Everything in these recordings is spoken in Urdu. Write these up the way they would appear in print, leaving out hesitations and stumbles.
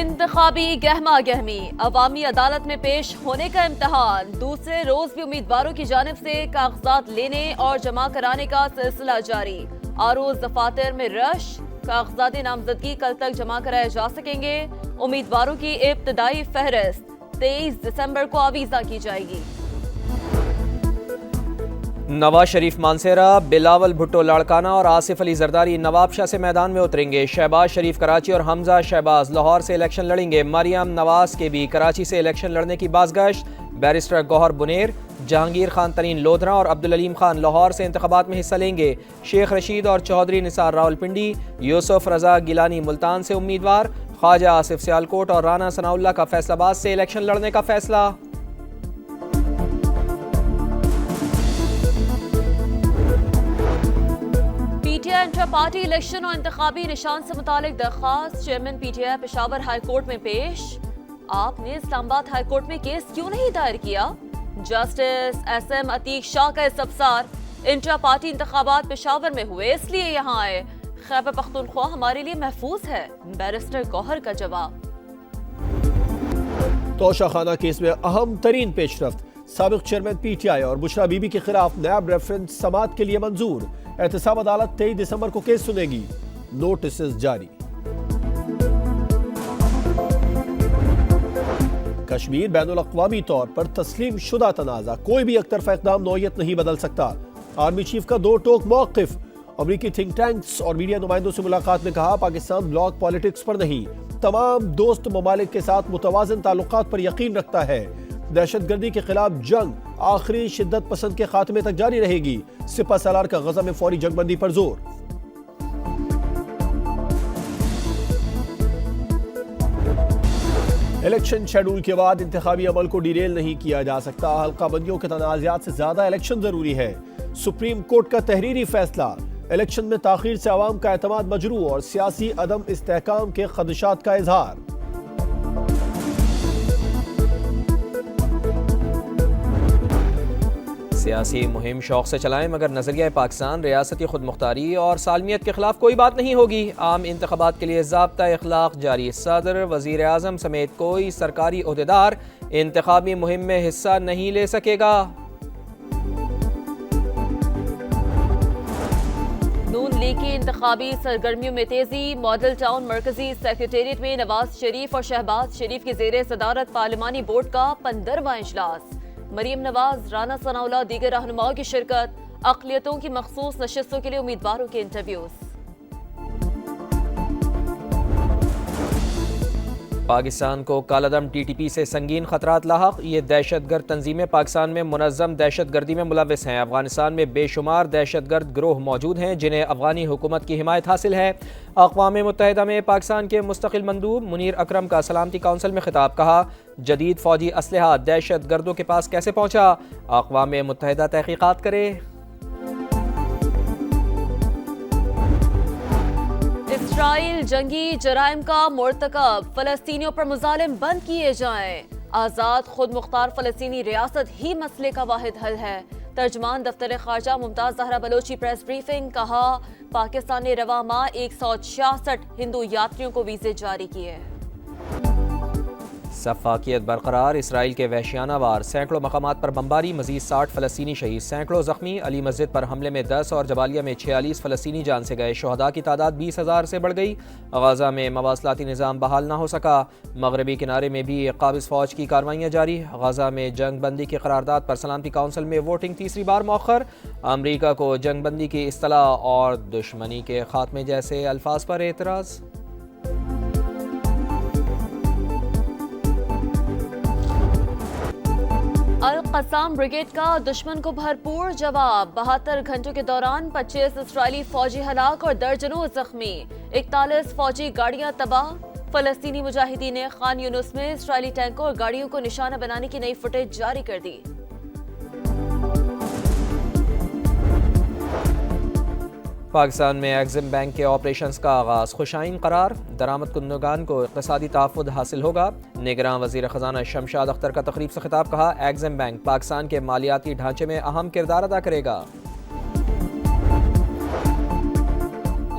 انتخابی گہما گہمی عوامی عدالت میں پیش ہونے کا امتحان، دوسرے روز بھی امیدواروں کی جانب سے کاغذات لینے اور جمع کرانے کا سلسلہ جاری۔ عروض دفاتر میں رش، کاغذات نامزدگی کل تک جمع کرائے جا سکیں گے۔ امیدواروں کی ابتدائی فہرست 23 دسمبر کو آویزاں کی جائے گی۔ نواز شریف مانسہرہ، بلاول بھٹو لاڑکانہ اور آصف علی زرداری نواب شاہ سے میدان میں اتریں گے۔ شہباز شریف کراچی اور حمزہ شہباز لاہور سے الیکشن لڑیں گے۔ مریم نواز کے بھی کراچی سے الیکشن لڑنے کی بازگشت۔ بیرسٹر گوہر بنیر، جہانگیر خان ترین لودھراں اور عبدالعلیم خان لاہور سے انتخابات میں حصہ لیں گے۔ شیخ رشید اور چودھری نثار راولپنڈی، یوسف رضا گیلانی ملتان سے امیدوار۔ خواجہ آصف سیالکوٹ اور رانا ثناء اللہ کا فیصل آباد سے الیکشن لڑنے کا فیصلہ۔ P T I intra party election اور انتخابی نشان سے متعلق درخواست chairman P T I Peshawar high court میں پیش۔ آپ نے اسلام آباد ہائی کورٹ میں کیس کیوں نہیں دائر کیا؟ جسٹس ایس ایم عتیق شاہ کا استفسار۔ انٹرا پارٹی انتخابات پشاور میں ہوئے، اس لیے یہاں آئے۔ خیبر پختونخوا ہمارے لیے محفوظ ہے، بیرسٹر گوہر کا جواب۔ توشہ خانہ کیس میں اہم ترین پیش رفت، سابق چیئرمین پی ٹی آئی اور بشرا بی بی کے خلاف نیب ریفرنس سماعت کے لیے منظور۔ احتساب عدالت 23 دسمبر کو کیس سنے گی، نوٹسز جاری۔ کشمیر بین الاقوامی طور پر تسلیم شدہ تنازع، کوئی بھی یک طرفہ اقدام نوعیت نہیں بدل سکتا۔ آرمی چیف کا دو ٹوک موقف۔ امریکی تھنک ٹینکس اور میڈیا نمائندوں سے ملاقات میں کہا، پاکستان بلاک پالیٹکس پر نہیں، تمام دوست ممالک کے ساتھ متوازن تعلقات پر یقین رکھتا ہے۔ دہشت گردی کے خلاف جنگ آخری شدت پسند کے خاتمے تک جاری رہے گی۔ سپہ سالار کا غزہ میں فوری جنگ بندی پر زور۔ الیکشن شیڈول کے بعد انتخابی عمل کو ڈیریل نہیں کیا جا سکتا، حلقہ بندیوں کے تنازعات سے زیادہ الیکشن ضروری ہے۔ سپریم کورٹ کا تحریری فیصلہ، الیکشن میں تاخیر سے عوام کا اعتماد مجروح اور سیاسی عدم استحکام کے خدشات کا اظہار۔ سیاسی مہم شوق سے چلائیں مگر نظریہ پاکستان، ریاستی خود مختاری اور سالمیت کے خلاف کوئی بات نہیں ہوگی۔ عام انتخابات کے لیے ضابطہ اخلاق جاری۔ صدر، وزیر اعظم سمیت کوئی سرکاری عہدیدار انتخابی مہم میں حصہ نہیں لے سکے گا۔ نون لیگ کی انتخابی سرگرمیوں میں تیزی۔ ماڈل ٹاؤن مرکزی سیکریٹریٹ میں نواز شریف اور شہباز شریف کی زیر صدارت پارلیمانی بورڈ کا 15واں اجلاس۔ مریم نواز، رانا ثناء اللہ، دیگر رہنماؤں کی شرکت۔ اقلیتوں کی مخصوص نشستوں کے لیے امیدواروں کے انٹرویوز۔ پاکستان کو کالعدم ٹی ٹی پی سے سنگین خطرات لاحق۔ یہ دہشت گرد تنظیمیں پاکستان میں منظم دہشت گردی میں ملوث ہیں۔ افغانستان میں بے شمار دہشت گرد گروہ موجود ہیں جنہیں افغانی حکومت کی حمایت حاصل ہے۔ اقوام متحدہ میں پاکستان کے مستقل مندوب منیر اکرم کا سلامتی کونسل میں خطاب، کہا جدید فوجی اسلحہ دہشت گردوں کے پاس کیسے پہنچا؟ اقوام متحدہ تحقیقات کرے۔ اسرائیل جنگی جرائم کا مرتکب، فلسطینیوں پر مظالم بند کیے جائیں۔ آزاد خود مختار فلسطینی ریاست ہی مسئلے کا واحد حل ہے۔ ترجمان دفتر خارجہ ممتاز زہرا بلوچی پریس بریفنگ، کہا پاکستان نے رواں ماہ 166 ہندو یاتریوں کو ویزے جاری کیے۔ شفافیت برقرار، اسرائیل کے وحشیانہ وار، سینکڑوں مقامات پر بمباری، مزید 60 فلسطینی شہید، سینکڑوں زخمی۔ علی مسجد پر حملے میں 10 اور جبالیہ میں 46 فلسطینی جان سے گئے۔ شہداء کی تعداد 20,000 سے بڑھ گئی۔ غزہ میں مواصلاتی نظام بحال نہ ہو سکا۔ مغربی کنارے میں بھی قابض فوج کی کارروائیاں جاری۔ غزہ میں جنگ بندی کی قرارداد پر سلامتی کونسل میں ووٹنگ تیسری بار مؤخر۔ امریکہ کو جنگ بندی کی اصطلاح اور دشمنی کے خاتمے جیسے الفاظ پر اعتراض۔ القسام بریگیڈ کا دشمن کو بھرپور جواب۔ 72 گھنٹوں کے دوران 25 اسرائیلی فوجی ہلاک اور درجنوں زخمی، 41 فوجی گاڑیاں تباہ۔ فلسطینی مجاہدین نے خان یونس میں اسرائیلی ٹینکوں اور گاڑیوں کو نشانہ بنانے کی نئی فوٹیج جاری کر دی۔ پاکستان میں ایگزم بینک کے آپریشنز کا آغاز، خوشائن قرار، درآمد کنندگان کو اقتصادی تحفظ حاصل ہوگا۔ نگراں وزیر خزانہ شمشاد اختر کا تقریب سے خطاب، کہا ایگزم بینک پاکستان کے مالیاتی ڈھانچے میں اہم کردار ادا کرے گا۔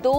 2